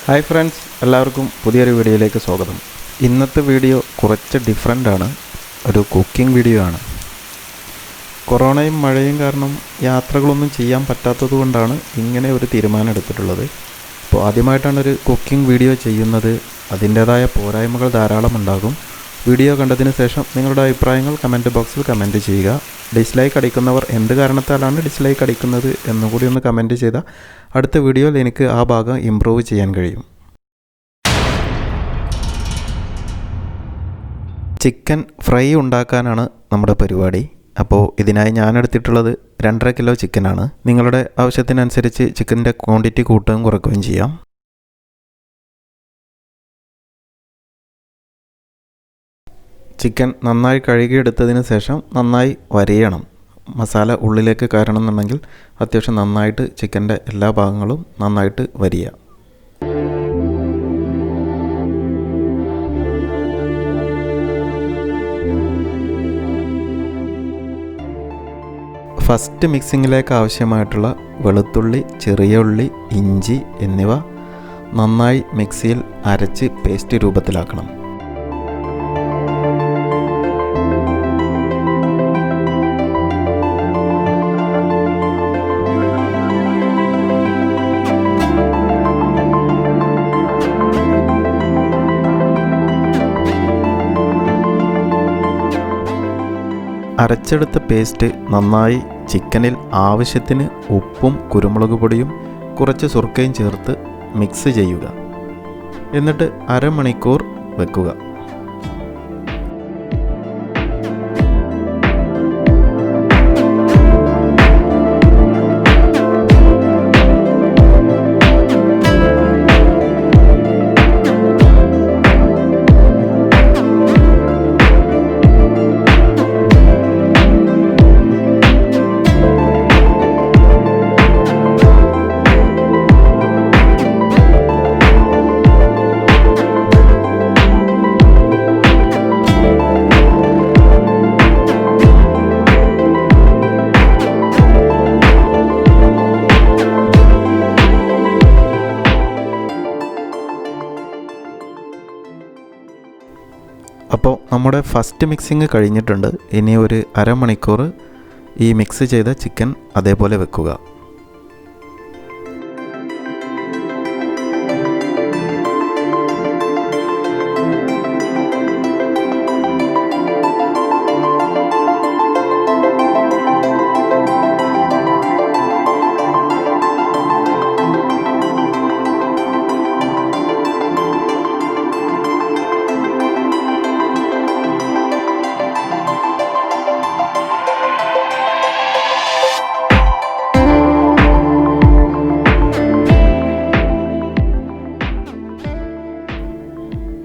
Hi friends, എല്ലാവർക്കും പുതിയൊരു വീഡിയോയിലേക്ക് സ്വാഗതം. ഇന്നത്തെ വീഡിയോ കുറച്ച് ഡിഫറെൻ്റാണ്. ഒരു കുക്കിംഗ് വീഡിയോ ആണ്. കൊറോണയും മഴയും കാരണം യാത്രകളൊന്നും ചെയ്യാൻ പറ്റാത്തത് കൊണ്ടാണ് ഇങ്ങനെ ഒരു തീരുമാനം എടുത്തിട്ടുള്ളത്. അപ്പോൾ ആദ്യമായിട്ടാണ് ഒരു കുക്കിംഗ് വീഡിയോ ചെയ്യുന്നത്. അതിൻ്റേതായ പോരായ്മകൾ ധാരാളം ഉണ്ടാകും. വീഡിയോ കണ്ടതിന് ശേഷം നിങ്ങളുടെ അഭിപ്രായങ്ങൾ കമൻറ്റ് ബോക്സിൽ കമൻറ്റ് ചെയ്യുക. ഡിസ്ലൈക്ക് അടിക്കുന്നവർ എന്ത് കാരണത്താലാണ് ഡിസ്ലൈക്ക് അടിക്കുന്നത് എന്നുകൂടി ഒന്ന് കമൻറ്റ് ചെയ്താൽ അടുത്ത വീഡിയോയിൽ എനിക്ക് ആ ഭാഗം ഇമ്പ്രൂവ് ചെയ്യാൻ കഴിയും. ചിക്കൻ ഫ്രൈ ഉണ്ടാക്കാനാണ് നമ്മുടെ പരിപാടി. അപ്പോൾ ഇതിനായി ഞാൻ എടുത്തിട്ടുള്ളത് 2.5 കിലോ ചിക്കനാണ്. നിങ്ങളുടെ ആവശ്യത്തിനനുസരിച്ച് ചിക്കൻ്റെ ക്വാണ്ടിറ്റി കൂട്ടുകയും കുറയ്ക്കുകയും ചെയ്യാം. ചിക്കൻ നന്നായി കഴുകിയെടുത്തതിന് ശേഷം നന്നായി വരയണം. മസാല ഉള്ളിലേക്ക് കയറണമെന്നുണ്ടെങ്കിൽ അത്യാവശ്യം നന്നായിട്ട് ചിക്കൻ്റെ എല്ലാ ഭാഗങ്ങളും നന്നായിട്ട് വരിക. ഫസ്റ്റ് മിക്സിങ്ങിലേക്ക് ആവശ്യമായിട്ടുള്ള വെളുത്തുള്ളി, ചെറിയ ഉള്ളി, ഇഞ്ചി എന്നിവ നന്നായി മിക്സിയിൽ അരച്ച് പേസ്റ്റ് രൂപത്തിലാക്കണം. അരച്ചെടുത്ത പേസ്റ്റ് നന്നായി ചിക്കനിൽ ആവശ്യത്തിന് ഉപ്പും കുരുമുളക് പൊടിയും കുറച്ച് സുർക്കയും ചേർത്ത് മിക്സ് ചെയ്യുക. എന്നിട്ട് അരമണിക്കൂർ വെക്കുക. അപ്പോൾ നമ്മുടെ ഫസ്റ്റ് മിക്സിങ് കഴിഞ്ഞിട്ടുണ്ട്. ഇനി ഒരു അരമണിക്കൂർ ഈ മിക്സ് ചെയ്ത ചിക്കൻ അതേപോലെ വെക്കുക.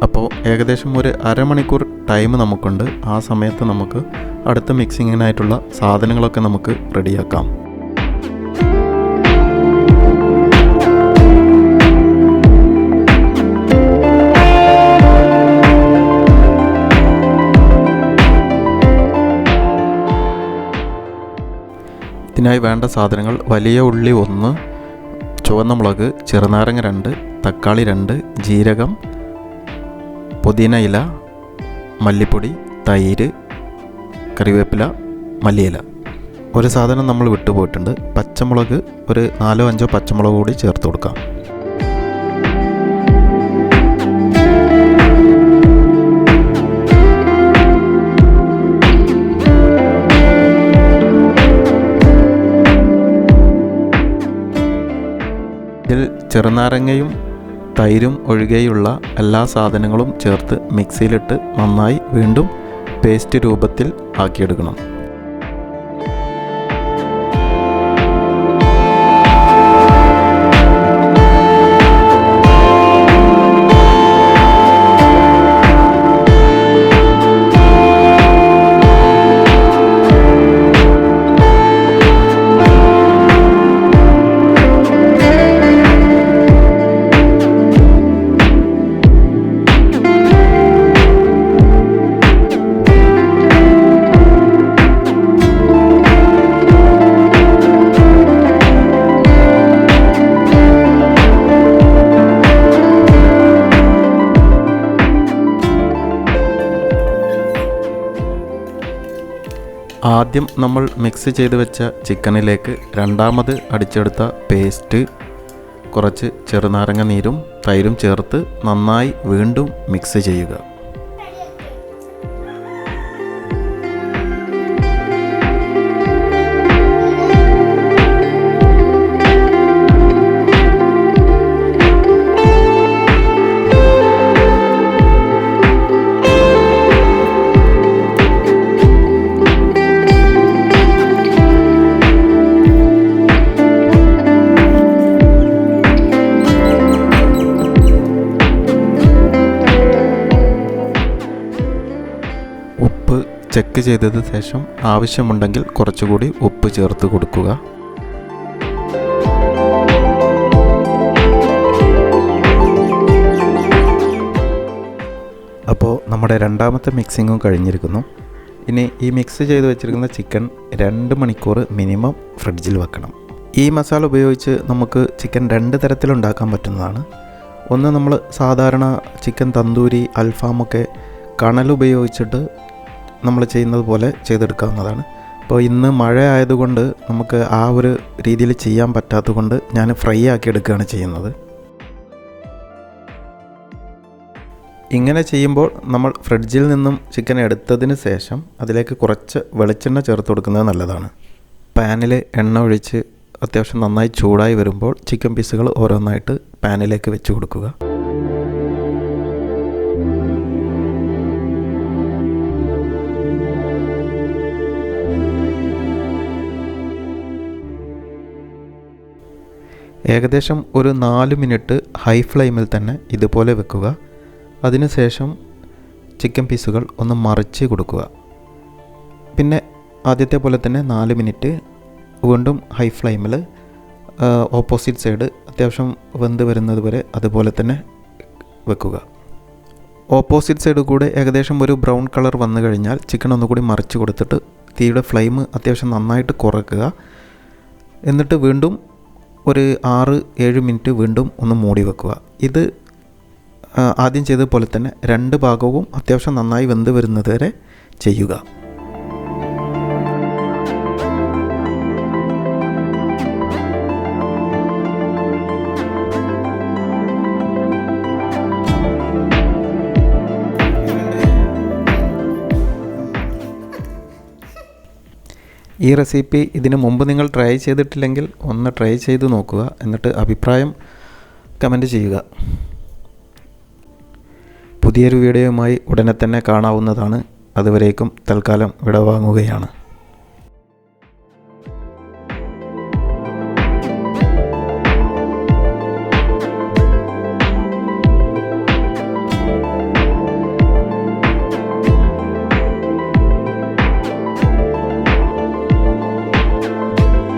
അപ്പോൾ ഏകദേശം ഒരു അരമണിക്കൂർ ടൈം നമുക്കുണ്ട്. ആ സമയത്ത് നമുക്ക് അടുത്ത മിക്സിങ്ങിനായിട്ടുള്ള സാധനങ്ങളൊക്കെ നമുക്ക് റെഡിയാക്കാം. ഇതിനായി വേണ്ട സാധനങ്ങൾ: വലിയ ഉള്ളി 1, ചുവന്ന മുളക്, ചെറുനാരങ്ങ 2, തക്കാളി 2, ജീരകം, പുതിന ഇല, മല്ലിപ്പൊടി, തൈര്, കറിവേപ്പില, മല്ലിയില. ഒരു സാധനം നമ്മൾ വിട്ടുപോയിട്ടുണ്ട്. പച്ചമുളക് ഒരു 4-5 പച്ചമുളക് കൂടി ചേർത്ത് കൊടുക്കാം. ഇതിൽ ചെറുനാരങ്ങയും തൈരും ഒഴികെയുള്ള എല്ലാ സാധനങ്ങളും ചേർത്ത് മിക്സിയിലിട്ട് നന്നായി വീണ്ടും പേസ്റ്റ് രൂപത്തിൽ ആക്കിയെടുക്കണം. ആദ്യം നമ്മൾ മിക്സ് ചെയ്ത് വെച്ച ചിക്കനിലേക്ക് രണ്ടാമത് അടിച്ചെടുത്ത പേസ്റ്റ്, കുറച്ച് ചെറുനാരങ്ങ നീരും തൈരും ചേർത്ത് നന്നായി വീണ്ടും മിക്സ് ചെയ്യുക. ഉപ്പ് ചെക്ക് ചെയ്തതിന് ശേഷം ആവശ്യമുണ്ടെങ്കിൽ കുറച്ചുകൂടി ഉപ്പ് ചേർത്ത് കൊടുക്കുക. അപ്പോൾ നമ്മുടെ രണ്ടാമത്തെ മിക്സിങ്ങും കഴിഞ്ഞിരിക്കുന്നു. ഇനി ഈ മിക്സ് ചെയ്ത് വെച്ചിരിക്കുന്ന ചിക്കൻ 2 മണിക്കൂർ മിനിമം ഫ്രിഡ്ജിൽ വെക്കണം. ഈ മസാല ഉപയോഗിച്ച് നമുക്ക് ചിക്കൻ 2 തരത്തിലുണ്ടാക്കാൻ പറ്റുന്നതാണ്. ഒന്ന്, നമ്മൾ സാധാരണ ചിക്കൻ തന്തൂരി, അൽഫാമൊക്കെ കണൽ ഉപയോഗിച്ചിട്ട് നമ്മൾ ചെയ്യുന്നത് പോലെ ചെയ്തെടുക്കാവുന്നതാണ്. അപ്പോൾ ഇന്ന് മഴ ആയതുകൊണ്ട് നമുക്ക് ആ ഒരു രീതിയിൽ ചെയ്യാൻ പറ്റാത്തതുകൊണ്ട് ഞാൻ ഫ്രൈ ആക്കി എടുക്കുകയാണ് ചെയ്യുന്നത്. ഇങ്ങനെ ചെയ്യുമ്പോൾ നമ്മൾ ഫ്രിഡ്ജിൽ നിന്നും ചിക്കൻ എടുത്തതിന് ശേഷം അതിലേക്ക് കുറച്ച് വെളിച്ചെണ്ണ ചേർത്ത് കൊടുക്കുന്നത് നല്ലതാണ്. പാനിൽ എണ്ണ ഒഴിച്ച് അത്യാവശ്യം നന്നായി ചൂടായി വരുമ്പോൾ ചിക്കൻ പീസുകൾ ഓരോന്നായിട്ട് പാനിലേക്ക് വെച്ച് കൊടുക്കുക. ഏകദേശം ഒരു 4 മിനിറ്റ് ഹൈ ഫ്ലെയിമിൽ തന്നെ ഇതുപോലെ വെക്കുക. അതിനുശേഷം ചിക്കൻ പീസുകൾ ഒന്ന് മറിച്ച് കൊടുക്കുക. പിന്നെ ആദ്യത്തെ പോലെ തന്നെ 4 മിനിറ്റ് വീണ്ടും ഹൈ ഫ്ലെയിമിൽ ഓപ്പോസിറ്റ് സൈഡ് അത്യാവശ്യം വെന്ത് വരുന്നത് വരെ അതുപോലെ തന്നെ വെക്കുക. ഓപ്പോസിറ്റ് സൈഡ് കൂടെ ഏകദേശം ഒരു ബ്രൗൺ കളർ വന്നു കഴിഞ്ഞാൽ ചിക്കൻ ഒന്നുകൂടി മറിച്ച് കൊടുത്തിട്ട് തീയുടെ ഫ്ലെയിം അത്യാവശ്യം നന്നായിട്ട് കുറയ്ക്കുക. എന്നിട്ട് വീണ്ടും ഒരു 6-7 മിനിറ്റ് വീണ്ടും ഒന്ന് മൂടി വെക്കുക. ഇത് ആദ്യം ചെയ്തതുപോലെ തന്നെ 2 ഭാഗവും അത്യാവശ്യം നന്നായി വെന്ത് വരുന്നത് വരെ ചെയ്യുക. ഈ റെസിപ്പി ഇതിനു മുമ്പ് നിങ്ങൾ ട്രൈ ചെയ്തിട്ടില്ലെങ്കിൽ ഒന്ന് ട്രൈ ചെയ്ത് നോക്കുക. എന്നിട്ട് അഭിപ്രായം കമൻറ്റ് ചെയ്യുക. പുതിയൊരു വീഡിയോയുമായി ഉടനെ തന്നെ കാണാവുന്നതാണ്. അതുവരേക്കും തൽക്കാലം വിടവാങ്ങുകയാണ്.